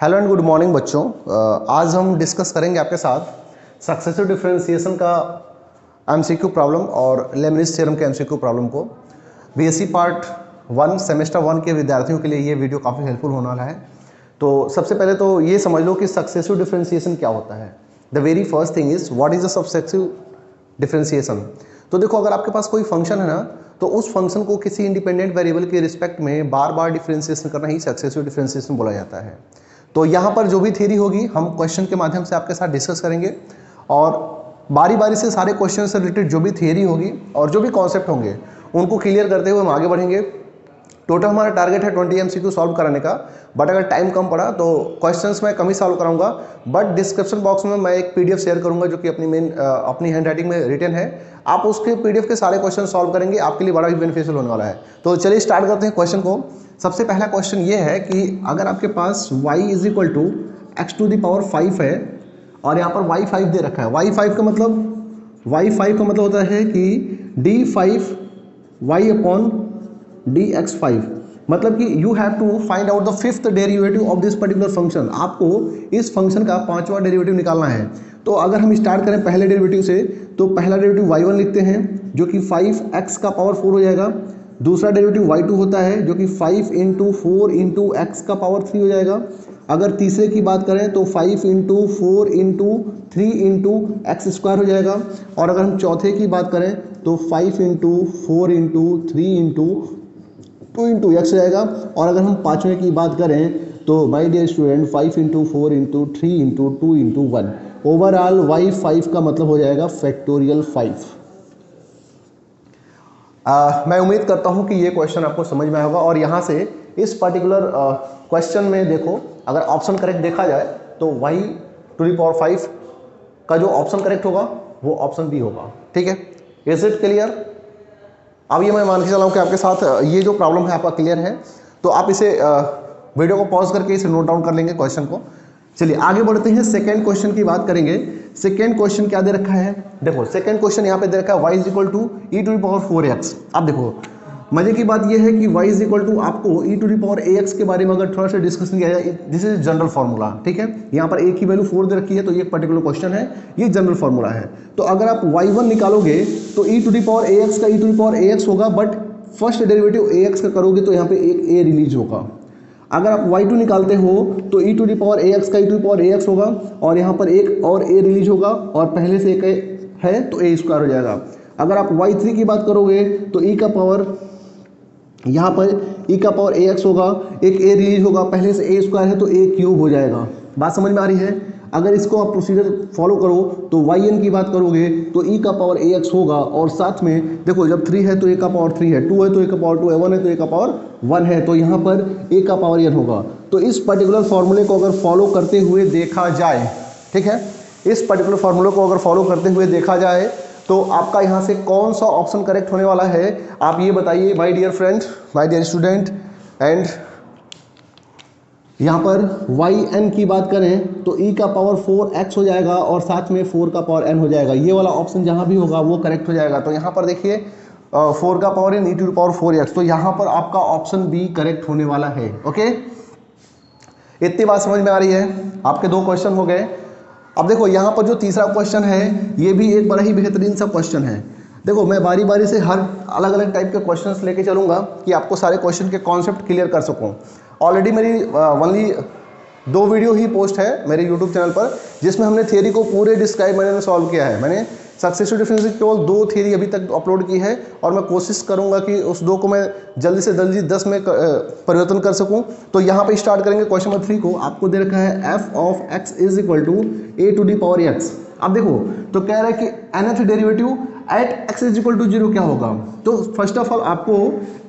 Hello and good morning बच्चों। आज हम डिस्कस करेंगे आपके साथ सक्सेसिव डिफरेंशिएशन का एमसीक्यू प्रॉब्लम और लेमनिज थ्योरम के एमसीक्यू प्रॉब्लम को। बीएससी पार्ट 1 सेमेस्टर 1 के विद्यार्थियों के लिए ये वीडियो काफ़ी हेल्पफुल होने वाला है। तो सबसे पहले तो ये समझ लो कि सक्सेसिव डिफरेंशिएशन क्या होता है। The very first thing is what is the successive differentiation. तो देखो, अगर आपके पास कोई फंक्शन है ना, तो उस फंक्शन को किसी इंडिपेंडेंट वेरिएबल के रिस्पेक्ट में बार बार डिफरेंशिएशन करना ही सक्सेसिव डिफरेंशिएशन बोला जाता है। तो यहाँ पर जो भी थ्योरी होगी हम क्वेश्चन के माध्यम से आपके साथ डिस्कस करेंगे और बारी बारी से सारे क्वेश्चन से रिलेटेड जो भी थ्योरी होगी और जो भी कॉन्सेप्ट होंगे उनको क्लियर करते हुए हम आगे बढ़ेंगे। टोटल हमारा टारगेट है 20 MCQ सॉल्व कराने का, बट अगर टाइम कम पड़ा तो क्वेश्चंस मैं कम ही सॉल्व कराऊंगा। बट डिस्क्रिप्शन बॉक्स में मैं एक PDF शेयर करूंगा जो कि अपनी हैंड राइटिंग में रिटन है। आप उसके PDF के सारे क्वेश्चन सॉल्व करेंगे, आपके लिए बड़ा ही बेनिफिशियल होने वाला है। तो चलिए स्टार्ट करते हैं क्वेश्चन को। सबसे पहला क्वेश्चन ये है कि अगर आपके पास y is equal to x to the power 5 है और यहाँ पर y5 दे रखा है। y5 का मतलब होता है कि d5 y अपॉन dx5, मतलब कि you have to find out the fifth derivative of this particular function. आपको इस फंक्शन का पांचवा डेरिवेटिव निकालना है। तो अगर हम स्टार्ट करें पहले डेरिवेटिव से, तो पहला डेरिवेटिव y1 लिखते हैं जो कि 5x का पावर 4 हो जाएगा। दूसरा डेरिवेटिव y2 होता है जो कि 5 इंटू 4 इंटू एक्स का पावर 3 हो जाएगा। अगर तीसरे की बात करें तो 5 into 4 into 3 into x square हो जाएगा। और अगर हम चौथे की बात करें तो 5 into 4 into 3 into 2 into x हो जाएगा। और अगर हम पाँचवें की बात करें तो my dear student 5 into 4 into 3 into 2 into 1, overall y5 का मतलब हो जाएगा फैक्टोरियल 5। मैं उम्मीद करता हूं कि ये क्वेश्चन आपको समझ में आया होगा। और यहाँ से इस पर्टिकुलर क्वेश्चन में देखो, अगर ऑप्शन करेक्ट देखा जाए तो y टू द पावर 5 का जो ऑप्शन करेक्ट होगा वो ऑप्शन बी होगा। ठीक है, इज इट क्लियर? अब ये मैं मान के चला हूँ कि आपके साथ ये जो प्रॉब्लम है आपका क्लियर है। तो आप इसे वीडियो को पॉज करके इसे नोट डाउन कर लेंगे क्वेश्चन को। चलिए आगे बढ़ते हैं, सेकेंड क्वेश्चन की बात करेंगे। सेकेंड क्वेश्चन क्या दे रखा है? देखो, सेकेंड क्वेश्चन यहाँ पे दे रखा है y is equal to e to the power 4x। अब देखो, मजे की बात यह है कि y इज इक्वल टू आपको ई टू द पावर ax के बारे में अगर थोड़ा सा डिस्कशन किया जाए, दिस इज जनरल फार्मूला। ठीक है, यहाँ पर a की वैल्यू 4 दे रखी है, तो ये पर्टिकुलर क्वेश्चन है, ये जनरल फार्मूला है। तो अगर आप y1 निकालोगे तो ई टू द पावर ax का ई टू द पावर ax होगा, बट फर्स्ट डेरिवेटिव ax का करोगे तो यहाँ पे एक a रिलीज होगा। अगर आप y2 निकालते हो तो e to the power ax का e to the power ax होगा और यहाँ पर एक और a रिलीज होगा और पहले से एक है तो a स्क्वायर हो जाएगा। अगर आप y3 की बात करोगे तो e का पावर, यहाँ पर e का पावर ax होगा, एक a रिलीज होगा, पहले से a स्क्वायर है तो a क्यूब हो जाएगा। बात समझ में आ रही है? अगर इसको आप प्रोसीजर फॉलो करो तो yn की बात करोगे तो e का पावर ax होगा और साथ में देखो, जब 3 है तो a का पावर 3 है, 2 है तो a का पावर 2 है, 1 है तो a का पावर 1 है, तो यहाँ पर a का पावर n होगा। तो इस पर्टिकुलर फॉर्मूले को अगर फॉलो करते हुए देखा जाए, ठीक है, इस पर्टिकुलर फॉर्मूले को अगर फॉलो करते हुए देखा जाए तो आपका यहाँ से कौन सा ऑप्शन करेक्ट होने वाला है, आप ये बताइए my dear friend, my dear student. And यहाँ पर yn की बात करें तो e का पावर 4x हो जाएगा और साथ में 4 का पावर n हो जाएगा। ये वाला ऑप्शन जहाँ भी होगा वो करेक्ट हो जाएगा। तो यहाँ पर देखिए 4 का power n e to the power 4x, तो यहाँ पर आपका ऑप्शन बी करेक्ट होने वाला है। ओके, इतनी बात समझ में आ रही है? आपके दो क्वेश्चन हो गए। अब देखो, यहाँ पर जो तीसरा क्वेश्चन है ये भी एक बड़ा ही बेहतरीन सा क्वेश्चन है। देखो, मैं बारी बारी से हर अलग अलग टाइप के क्वेश्चंस लेके चलूँगा कि आपको सारे क्वेश्चन के कॉन्सेप्ट क्लियर कर सकूँ। ऑलरेडी मेरी ओनली 2 वीडियो ही पोस्ट है मेरे यूट्यूब चैनल पर, जिसमें हमने थियरी को पूरे डिस्क्राइब मैंने सॉल्व किया है। मैंने सक्सेसिव डिफरेंशिएशन केवल 2 थियरी अभी तक अपलोड की है और मैं कोशिश करूंगा कि उस 2 को मैं जल्दी से जल्दी 10 में परिवर्तन कर सकूं। तो यहाँ पे स्टार्ट करेंगे क्वेश्चन नंबर 3 को। आपको दे रखा है f of x is equal to a to the power x। अब देखो, तो कह रहा है कि nth derivative at x is equal to 0 क्या होगा। तो फर्स्ट ऑफ ऑल आपको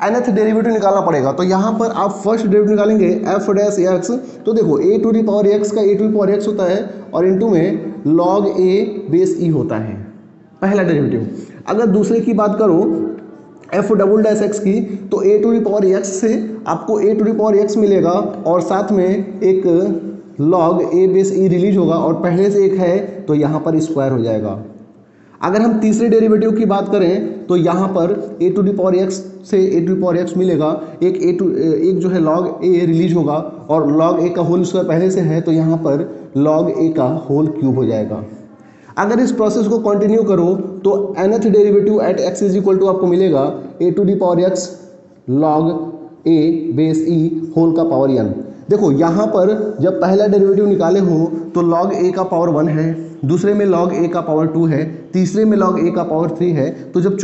nth डेरिवेटिव निकालना पड़ेगा। तो यहाँ पर आप फर्स्ट डेरिवेटिव निकालेंगे f डैश x। तो देखो, a to the power x का a to the power x होता है और इनटू में log a बेस e होता है, पहला डेरिवेटिव। अगर दूसरे की बात करो f डबल डैश x की, तो a to the power x से आपको a to the power x मिलेगा और साथ में एक log a base e release होगा और पहले से एक है तो यहाँ पर स्क्वायर हो जाएगा। अगर हम तीसरे डेरिवेटिव की बात करें तो यहाँ पर a to the power x से a to the power x मिलेगा, एक जो है log a रिलीज होगा और log a का होल स्क्वायर पहले से है तो यहाँ पर log a का होल क्यूब हो जाएगा। अगर इस प्रोसेस को कंटिन्यू करो तो nth derivative at x is equal to आपको मिलेगा a to the power x log a base e whole का पावर n। देखो यहाँ पर जब पहला डेरिवेटिव निकाले हो तो log a का पावर 1 है, दूसरे में log a का पावर 2 है, तीसरे में log a का पावर 3 है, तो जब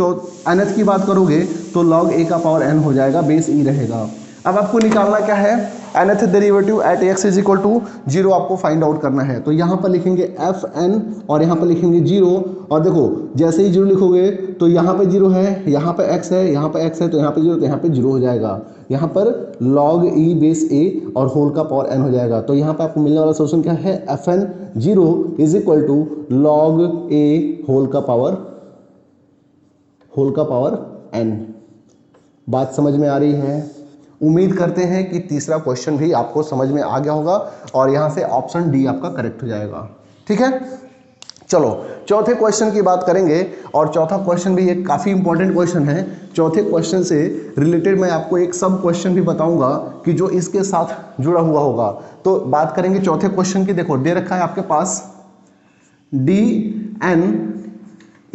nth की बात करोगे तो log a का पावर n हो जाएगा, बेस e रहेगा। अब आपको निकालना क्या है, nth derivative at x is equal to 0 आपको फाइंड आउट करना है। तो यहाँ पर लिखेंगे fn और यहाँ पर लिखेंगे 0, और देखो जैसे ही 0 लिखोगे तो यहाँ पे 0 है, यहाँ पे x है, यहाँ पे x है, तो यहाँ पे 0, तो यहाँ पे 0 हो जाएगा। यहाँ पर log e बेस a और होल का पावर n हो जाएगा। तो यहाँ पे आपको मिलने वाला सोल्यूशन क्या है, fn 0 is equal to log a whole का पावर n। बात समझ में आ रही है? उम्मीद करते हैं कि तीसरा क्वेश्चन भी आपको समझ में आ गया होगा और यहाँ से ऑप्शन डी आपका करेक्ट हो जाएगा। ठीक है, चलो चौथे क्वेश्चन की बात करेंगे और चौथा क्वेश्चन भी एक काफ़ी इंपॉर्टेंट क्वेश्चन है। चौथे क्वेश्चन से रिलेटेड मैं आपको एक सब क्वेश्चन भी बताऊंगा कि जो इसके साथ जुड़ा हुआ होगा। तो बात करेंगे चौथे क्वेश्चन की। देखो दे रखा है आपके पास dn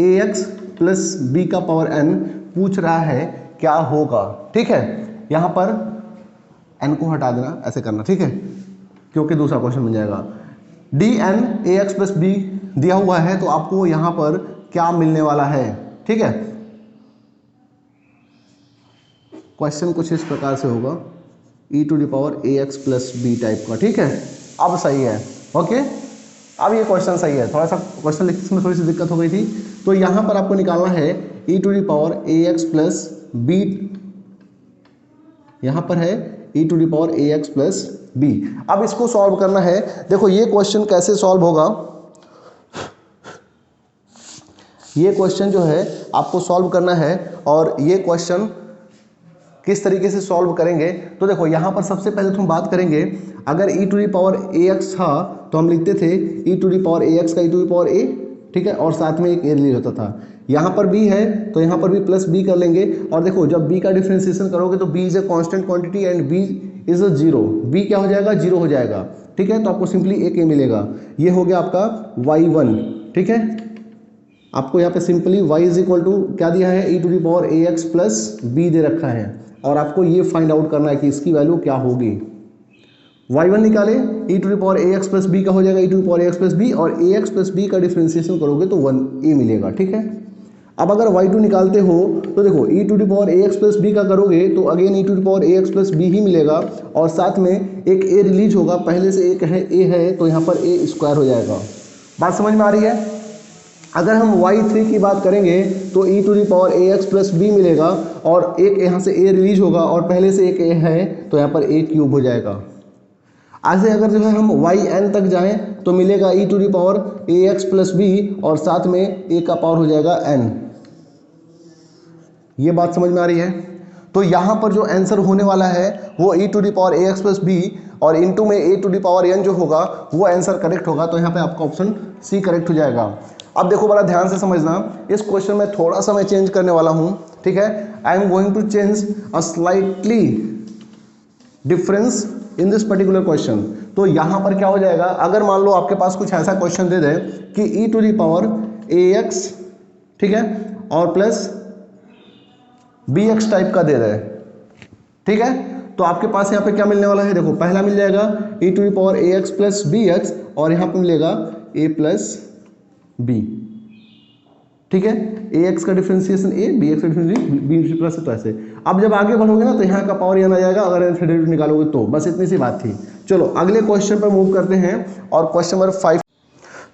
ax प्लस b का पावर n, पूछ रहा है क्या होगा। ठीक है, यहाँ पर n को हटा देना, ऐसे करना, ठीक है, क्योंकि दूसरा क्वेश्चन बन जाएगा। dn ax प्लस b दिया हुआ है तो आपको यहाँ पर क्या मिलने वाला है। ठीक है, क्वेश्चन कुछ इस प्रकार से होगा, e to the power ax plus b type का। ठीक है, अब सही है, ओके, अब ये क्वेश्चन सही है। थोड़ा सा क्वेश्चन लिखने में थोड़ी सी दिक्कत हो गई थी। तो यहाँ पर आपको निकालना है e to the power ax plus b, यहाँ पर है e to the power ax plus b। अब इसको सॉल्व करना है। देखो ये क्वेश्चन कैसे सॉल्व होगा, ये क्वेश्चन जो है आपको सॉल्व करना है और ये क्वेश्चन किस तरीके से सॉल्व करेंगे। तो देखो यहाँ पर सबसे पहले तो हम बात करेंगे, अगर e to the power ax था तो हम लिखते थे e to the power ax का e to the power a, ठीक है, और साथ में एक a रिलीज होता था। यहाँ पर b है तो यहाँ पर भी प्लस b कर लेंगे, और देखो जब b का डिफ्रेंसिएशन करोगे तो b is a constant quantity and b is a 0, b क्या हो जाएगा, 0 हो जाएगा। ठीक है, तो आपको सिंपली एक a मिलेगा। ये हो गया आपका y1। ठीक है, आपको यहाँ पे simply y is equal to क्या दिया है, e to the power ax plus b दे रखा है, और आपको ये फाइंड आउट करना है कि इसकी वैल्यू क्या होगी। y1 निकाले, e to the power ax plus b का हो जाएगा e to the power ax plus b, और ax प्लस b का डिफ्रेंसिएशन करोगे तो 1a मिलेगा। ठीक है, अब अगर y2 निकालते हो तो देखो e to the power ax plus b का करोगे तो again e to the power ax plus b ही मिलेगा, और साथ में एक a रिलीज होगा, पहले से एक है a है तो यहाँ पर a स्क्वायर हो जाएगा। बात समझ में आ रही है? अगर हम y3 की बात करेंगे तो e to the power ax plus b मिलेगा, और एक यहाँ से a रिलीज होगा और पहले से एक a है तो यहाँ पर a क्यूब हो जाएगा। ऐसे अगर जो है हम yn तक जाएं तो मिलेगा e to the power ax plus b और साथ में a का पावर हो जाएगा n। ये बात समझ में आ रही है? तो यहाँ पर जो आंसर होने वाला है वो e to the power ax plus b और इनटू में a to the power n जो होगा वो आंसर करेक्ट होगा। तो यहाँ पे आपका ऑप्शन सी करेक्ट हो जाएगा। अब देखो बड़ा ध्यान से समझना, इस क्वेश्चन में थोड़ा सा मैं चेंज करने वाला हूँ। ठीक है, I am going to change a slightly difference in this particular question. तो यहाँ पर क्या हो जाएगा, अगर मान लो आपके पास कुछ ऐसा क्वेश्चन दे दे कि e to the power ax, ठीक है, और प्लस bx टाइप का दे रहे, ठीक है, तो आपके पास यहाँ पे क्या मिलने वाला है, देखो पहला मिल जाएगा e to the power ax plus bx, और यहाँ पे मिलेगा a प्लस b। ठीक है, ax का डिफरेंशिएशन a, bx का डिफरेंशिएशन b प्लस, तो ऐसे। अब जब आगे बढ़ोगे ना तो यहाँ का पावर यहाँ आ जाएगा, अगर डेरिवेटिव निकालोगे तो। बस इतनी सी बात थी। चलो अगले क्वेश्चन पर मूव करते हैं, और क्वेश्चन नंबर 5।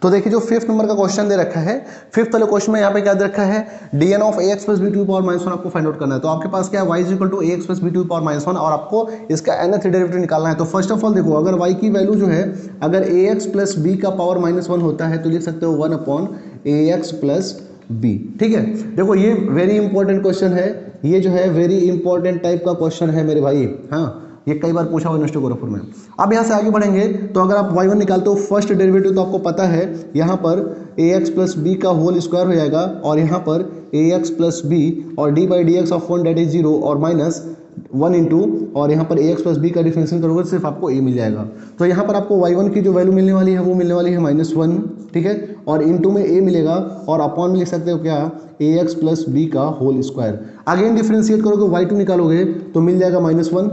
तो देखिए जो 5th नंबर का क्वेश्चन दे रखा है, 5th वाले क्वेश्चन में यहाँ पे क्या दे रखा है, dn of ax plus b to power minus 1 आपको फाइंड आउट करना है। तो आपके पास क्या है, y is equal to ax plus b to power minus 1, और आपको इसका nth डेरिवेटिव निकालना है। तो फर्स्ट ऑफ ऑल देखो, अगर y की वैल्यू जो है, अगर ax प्लस b का पावर माइनस 1 होता है तो लिख सकते हो 1 अपॉन ax प्लस b। ठीक है, देखो ये वेरी इंपॉर्टेंट क्वेश्चन है, ये जो है वेरी इंपॉर्टेंट टाइप का क्वेश्चन है मेरे भाई। हाँ, ये कई बार पूछा हुआ इन्वेस्टोग्राफर में। अब यहाँ से आगे बढ़ेंगे तो अगर आप y1 निकालते हो फर्स्ट डेरिवेटिव तो आपको पता है यहाँ पर ax प्लस बी का होल स्क्वायर हो जाएगा और यहाँ पर ax प्लस बी और d by d x of 1 that is 0 और माइनस 1 इंटू और यहाँ पर ax प्लस बी का डिफरेंशियल करोगे सिर्फ आपको a मिल जाएगा। तो यहाँ पर आपको y1 की जो वैल्यू मिलने वाली है वो मिलने वाली है -1, ठीक है, और इंटू में a मिलेगा और अपॉन में लिख सकते हो क्या ax प्लस बी का होल स्क्वायर। अगेन डिफरेंशिएट करोगे y2 निकालोगे तो मिल जाएगा -1,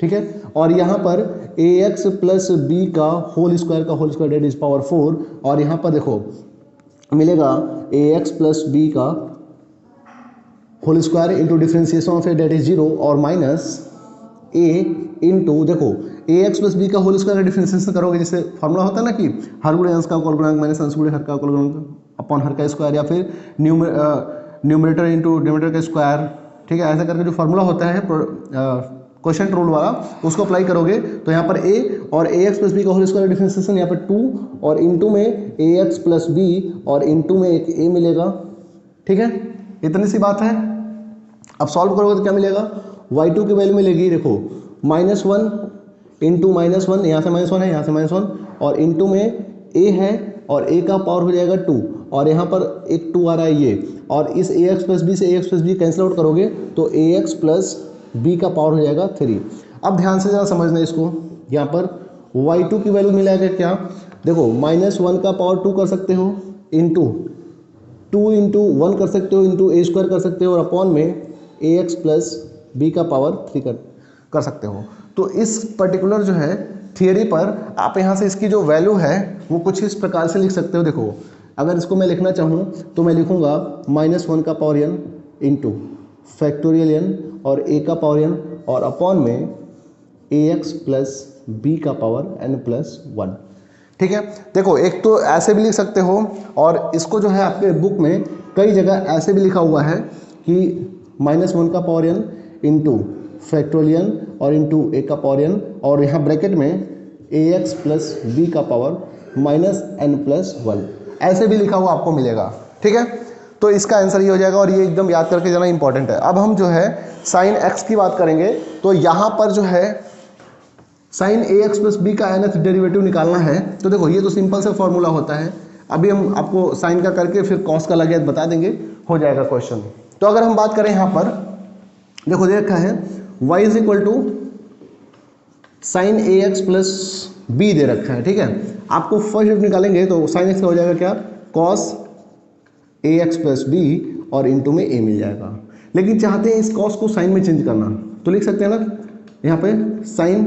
ठीक है, और यहाँ पर ax प्लस बी का whole square that is power 4 और यहाँ पर देखो मिलेगा ax प्लस बी का whole square into differentiation of a that is 0 और माइनस a इंटू देखो ax प्लस बी का होल स्क्वायर का डिफरेंशिएशन करोगे जैसे फॉर्मूला होता है ना कि हर गुणे अंश का कुल गुणांक माइनस अंश गुणे हर का कुल गुणांक अपॉन हर का स्क्वायर या फिर न्यूमरेटर इंटू डिनोमिनेटर का स्क्वायर, ठीक है, ऐसा करके जो फॉर्मूला होता है क्वेश्चन रूल वाला उसको अप्लाई करोगे तो यहाँ पर a और ax प्लस बी का होल स्क्वायर डिफरेंशिएशन यहाँ पर 2 और इंटू में ax प्लस बी और इंटू में एक a मिलेगा, ठीक है, इतनी सी बात है। अब सॉल्व करोगे तो क्या मिलेगा, y2 की वैल्यू मिलेगी देखो -1 इंटू -1 यहाँ से -1 है यहाँ से -1 और इंटू में a है और a का पावर हो जाएगा 2 और यहाँ पर एक 2 आ रहा है ये और इस ax प्लस बी से ax plus b cancel out करोगे तो ax प्लस बी का पावर हो जाएगा 3। अब ध्यान से ज़रा समझना इसको, यहाँ पर y2 की वैल्यू मिलेगा क्या, देखो -1 का पावर 2 कर सकते हो इंटू 2 इंटू 1 कर सकते हो इंटू a स्क्वायर कर सकते हो और अपॉन में ax प्लस बी का पावर 3 कर सकते हो। तो इस पर्टिकुलर जो है थियरी पर आप यहाँ से इसकी जो वैल्यू है वो कुछ इस प्रकार से लिख सकते हो। देखो अगर इसको मैं लिखना चाहूँ तो मैं लिखूँगा -1 का power n into factorial n और a का पावर n और अपॉन में ax प्लस b का पावर n प्लस 1, ठीक है। देखो एक तो ऐसे भी लिख सकते हो और इसको जो है आपके बुक में कई जगह ऐसे भी लिखा हुआ है कि -1 का पावर n इंटू फैक्टोरियल और इंटू a का पावर n और यहाँ ब्रैकेट में ax प्लस b का पावर -n प्लस 1, ऐसे भी लिखा हुआ आपको मिलेगा, ठीक है। तो इसका आंसर ये हो जाएगा और ये एकदम याद करके जाना इंपॉर्टेंट है। अब हम जो है साइन x की बात करेंगे तो यहाँ पर जो है साइन ax प्लस बी का nth डेरिवेटिव निकालना है। तो देखो ये तो सिंपल से फॉर्मूला होता है, अभी हम आपको साइन का करके फिर कॉस का लगे बता देंगे, हो जाएगा क्वेश्चन। तो अगर हम बात करें यहाँ पर देखो दे रखा है y is equal to sine ax plus b दे रखा है, ठीक है। आपको फर्स्ट जब निकालेंगे तो साइन x का हो जाएगा क्या, कॉस ax प्लस बी और इंटू में a मिल जाएगा। लेकिन चाहते हैं इस कॉस को साइन में चेंज करना तो लिख सकते हैं ना यहाँ पे sine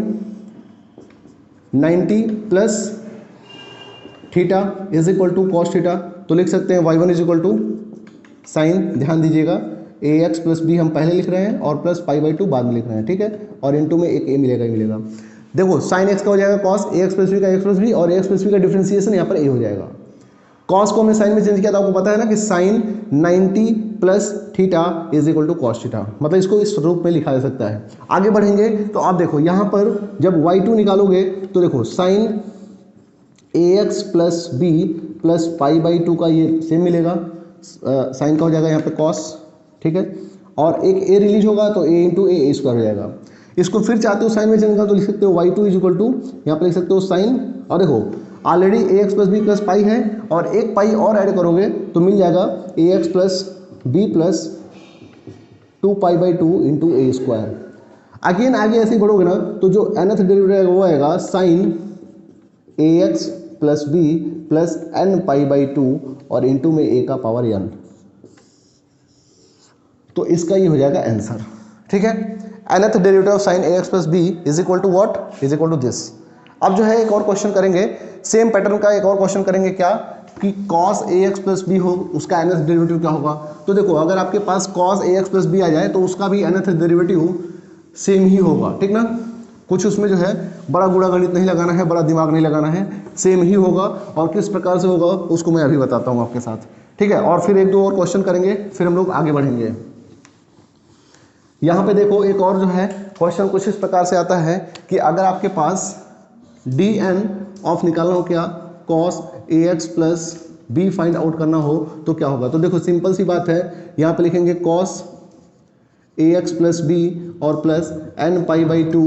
90 plus theta is equal to cos theta, तो लिख सकते हैं y1 is equal to sign, ध्यान दीजिएगा ax प्लस बी हम पहले लिख रहे हैं और प्लस π/2 बाद में लिख रहे हैं, ठीक है, और इंटू में एक a मिलेगा ही मिलेगा। देखो साइन x का हो जाएगा कॉस ax प्लस बी का x प्लस बी और ax प्लस बी का डिफरेंशिएशन यहाँ पर a हो जाएगा। कॉस को हमने साइन में चेंज किया था, आपको पता है ना कि sine 90 plus theta is equal to cos theta, मतलब इसको इस रूप में लिखा जा सकता है। आगे बढ़ेंगे तो आप देखो यहाँ पर जब y2 निकालोगे तो देखो sine ax plus b plus π/2 का ये सेम मिलेगा, साइन का हो जाएगा यहाँ पे कॉस, ठीक है, और एक a रिलीज होगा तो a इंटू ए स्क्वायर हो जाएगा। इसको फिर चाहते हो साइन में चेंज करना तो लिख सकते हो y2 इज इक्वल टू यहाँ पर लिख सकते हो साइन, और देखो already ax plus b plus pi है और एक पाई और ऐड करोगे तो मिल जाएगा ax plus b plus 2π/2 into a square. Again आगे ऐसे ही बढ़ोगे ना तो जो nth डेरिवेटिव वो आएगा sine ax plus b plus nπ/2 और इंटू में a का पावर n, तो इसका ये हो जाएगा आंसर, ठीक है। nth derivative of sine ax plus b is equal to what, is equal to this. अब जो है एक और क्वेश्चन करेंगे, सेम पैटर्न का एक और क्वेश्चन करेंगे, क्या कि cos ax प्लस बी हो उसका nth डेरिवेटिव क्या होगा। तो देखो अगर आपके पास cos ax प्लस बी आ जाए तो उसका भी nth डेरिवेटिव सेम ही होगा, ठीक ना, कुछ उसमें जो है बड़ा गुड़ा गणित नहीं लगाना है, बड़ा दिमाग नहीं लगाना है, सेम ही होगा। और किस प्रकार से होगा उसको मैं अभी बताता हूँ आपके साथ, ठीक है। और फिर एक दो और क्वेश्चन करेंगे फिर हम लोग आगे बढ़ेंगे। यहाँ पे देखो एक और जो है क्वेश्चन कुछ इस प्रकार से आता है कि अगर आपके पास dn ऑफ निकालना हो क्या cos ax plus b find out करना हो तो क्या होगा। तो देखो सिंपल सी बात है, यहाँ पे लिखेंगे cos ए एक्स प्लस बी और प्लस एन पाई बाई 2,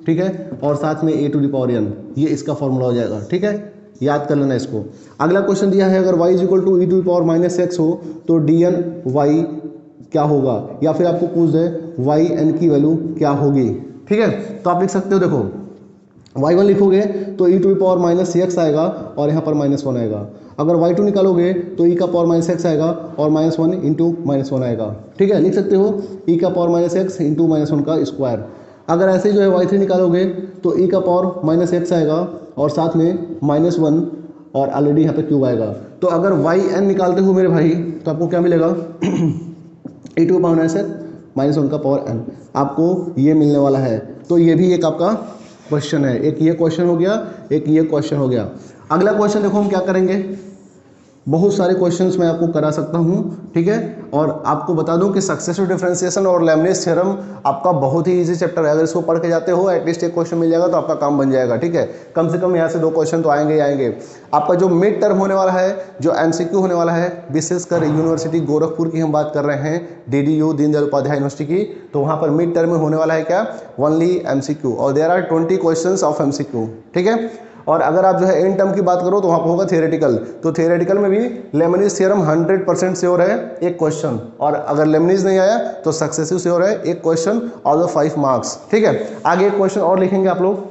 ठीक है, और साथ में ए टू द पावर एन, ये इसका फॉर्मूला हो जाएगा, ठीक है, याद कर लेना इसको। अगला क्वेश्चन दिया है, अगर y is equal to e to the power minus x हो तो डी एन वाई क्या होगा, या फिर आपको पूछ दे वाई एन की वैल्यू क्या होगी, ठीक है। तो आप लिख सकते हो, देखो y1 लिखोगे तो e to the power minus x आएगा और यहाँ पर -1 आएगा। अगर y2 निकालोगे तो e का पावर माइनस एक्स आएगा और -1 इंटू -1 आएगा, ठीक है, लिख सकते हो e का पावर माइनस एक्स इंटू -1 का स्क्वायर। अगर ऐसे जो है y3 निकालोगे तो e का पावर माइनस एक्स आएगा और साथ में -1 और ऑलरेडी यहाँ पे क्यूब आएगा। तो अगर yn निकालते हो मेरे भाई तो आपको क्या मिलेगा e टू पावर -1 का पावर n, आपको ये मिलने वाला है। तो ये भी एक आपका क्वेश्चन है, एक ये क्वेश्चन हो गया, एक ये क्वेश्चन हो गया। अगला क्वेश्चन देखो हम क्या करेंगे, बहुत सारे क्वेश्चंस मैं आपको करा सकता हूं, ठीक है, और आपको बता दूं कि सक्सेसिव डिफरेंशिएशन और लेबनिज थ्योरम आपका बहुत ही इजी चैप्टर है। अगर इसको पढ़ के जाते हो एटलीस्ट एक क्वेश्चन मिल जाएगा तो आपका काम बन जाएगा, ठीक है, कम से कम यहाँ से 2 क्वेश्चन तो आएंगे ही आएंगे। आपका जो मिड टर्म होने वाला है, जो एमसीक्यू होने वाला है, विशेषकर यूनिवर्सिटी गोरखपुर की हम बात कर रहे हैं, DDU दीनदयाल उपाध्याय यूनिवर्सिटी की, तो वहाँ पर मिड टर्म में होने वाला है क्या, ओनली एमसीक्यू, और there are 20 questions of MCQ, ठीक है। और अगर आप जो है एंड टर्म की बात करो तो वहाँ पर होगा थियोरेटिकल, तो थियोरेटिकल में भी लेबनिज थ्योरम 100% श्योर है एक क्वेश्चन, और अगर लेबनिज नहीं आया तो सक्सेसिव श्योर है एक क्वेश्चन और 5 मार्क्स, ठीक है। आगे एक क्वेश्चन और लिखेंगे आप लोग,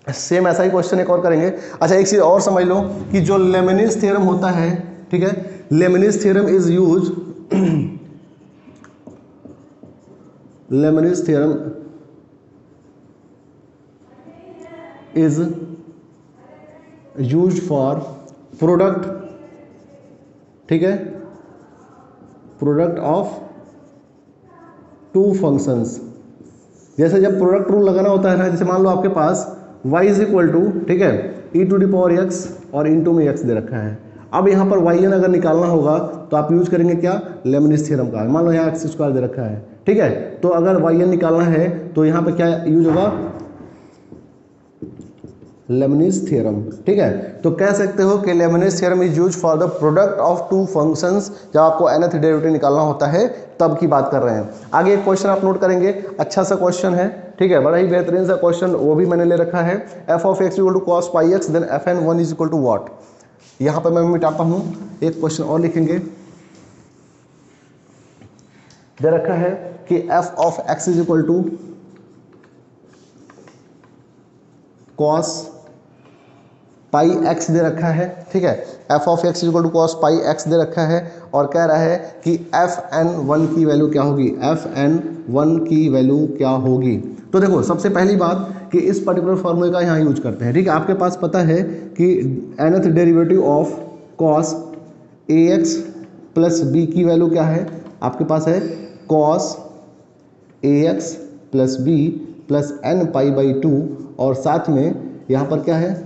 सेम ऐसा ही क्वेश्चन एक और करेंगे। अच्छा एक चीज़ और समझ लो कि जो लेबनिज थ्योरम होता है, ठीक है, Lebanese theorem is use Lebanese theorem is use for product, ठीक है, प्रोडक्ट ऑफ 2 फंक्शंस। जैसे जब प्रोडक्ट रूल लगाना होता है ना, जैसे मान लो आपके पास y इज इक्वल टू, ठीक है, e to the power x और इनटू में x दे रखा है। अब यहाँ पर yn अगर निकालना होगा तो आप यूज करेंगे क्या, लेबनिज थ्योरम का। मान लो यहाँ x स्क्वायर दे रखा है, ठीक है, तो अगर yn निकालना है तो यहाँ पर क्या यूज होगा, लेबनिज थ्योरम, ठीक है। तो कह सकते हो कि Lebanese theorem is use for the product of 2 functions, जब आपको nth डेरिवेटिव निकालना होता है तब की बात कर रहे हैं। आगे एक क्वेश्चन आप नोट करेंगे, अच्छा सा क्वेश्चन है, ठीक है, बड़ा ही बेहतरीन सा क्वेश्चन, वो भी मैंने ले रखा है, f of x equal to cos pi x then fn1 is equal to what. यहाँ पर मैं मिटाता हूँ, एक क्वेश्चन और लिखेंगे, दे रखा है कि f of x is equal to cos pi x दे रखा है, ठीक है, f of x equal to cos pi x दे रखा है, और कह रहा है कि fn1 की वैल्यू क्या होगी, fn1 की वैल्यू क्या होगी। तो देखो सबसे पहली बात कि इस पर्टिकुलर फॉर्मूले का यहाँ यूज करते हैं, ठीक है। आपके पास पता है कि nth derivative of cos ax plus b की वैल्यू क्या है, आपके पास है cos ax plus b plus n pi by 2, और साथ में यहाँ पर क्या है,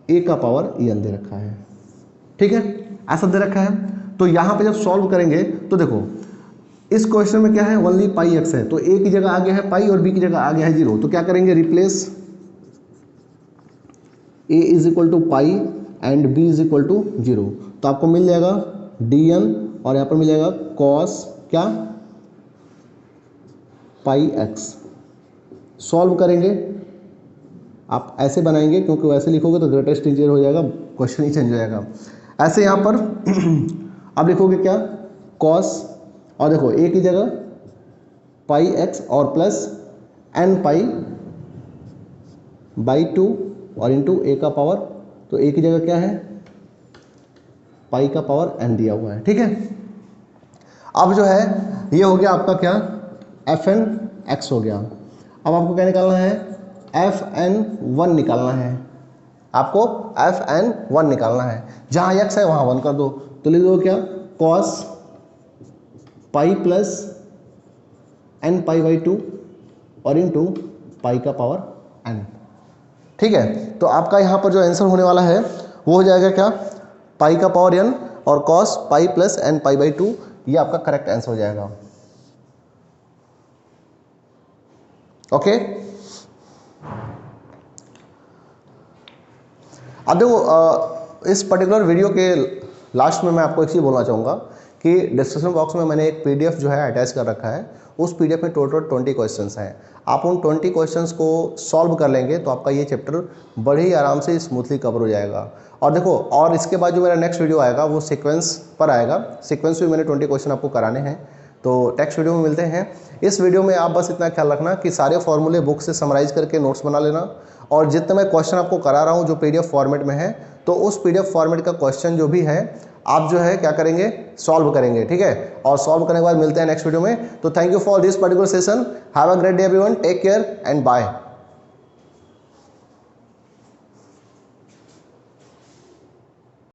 a का पावर n दे रखा है, ठीक है, ऐसा दे रखा है। तो यहाँ पे जब सॉल्व करेंगे तो देखो इस क्वेश्चन में क्या है, ओनली पाई x है, तो a की जगह आ गया है पाई और b की जगह आ गया है 0, तो क्या करेंगे, replace a is equal to pi and b is equal to 0, तो आपको मिल जाएगा dn, और यहाँ पर मिल जाएगा cos क्या, पाई x। सॉल्व करेंगे, आप ऐसे बनाएंगे क्योंकि वैसे लिखोगे तो ग्रेटेस्ट इंटीजर हो जाएगा, क्वेश्चन ही चेंज हो जाएगा। ऐसे यहाँ पर अब लिखोगे क्या, cos, और देखो a की जगह पाई x और प्लस n पाई बाई 2 और इंटू a का पावर, तो a की जगह क्या है, पाई का पावर n दिया हुआ है, ठीक है। अब जो है ये हो गया आपका क्या, fn x हो गया। अब आपको क्या निकालना है, fn1 निकालना है, आपको fn1 निकालना है, जहाँ x है वहाँ 1 कर दो, तो लिख दो क्या, cos pi plus n pi by 2 और इंटू पाई का पावर n, ठीक है। तो आपका यहाँ पर जो आंसर होने वाला है वो हो जाएगा क्या, पाई का पावर n और cos pi plus n pi by 2, ये आपका करेक्ट आंसर हो जाएगा, ओके। अब देखो इस पर्टिकुलर वीडियो के लास्ट में मैं आपको एक चीज़ बोलना चाहूँगा कि डिस्क्रिप्शन बॉक्स में मैंने एक PDF जो है अटैच कर रखा है। उस PDF में टोटल 20 क्वेश्चंस हैं। आप उन 20 क्वेश्चंस को सॉल्व कर लेंगे तो आपका ये चैप्टर बड़े ही आराम से स्मूथली कवर हो जाएगा। और देखो, और इसके बाद जो मेरा नेक्स्ट वीडियो आएगा वो सीक्वेंस पर आएगा। सीक्वेंस में मैंने 20 क्वेश्चन आपको कराने हैं, तो नेक्स्ट वीडियो में मिलते हैं। इस वीडियो में आप बस इतना ख्याल रखना कि सारे फॉर्मूले बुक से समराइज करके नोट्स बना लेना, और जितने मैं क्वेश्चन आपको करा रहा हूँ जो PDF फॉर्मेट में है, तो उस PDF फॉर्मेट का क्वेश्चन जो भी है आप जो है क्या करेंगे, सॉल्व करेंगे, ठीक है। और सॉल्व करने के बाद मिलते हैं नेक्स्ट वीडियो में। तो thank you for this particular session. Have a great day everyone, take care and bye.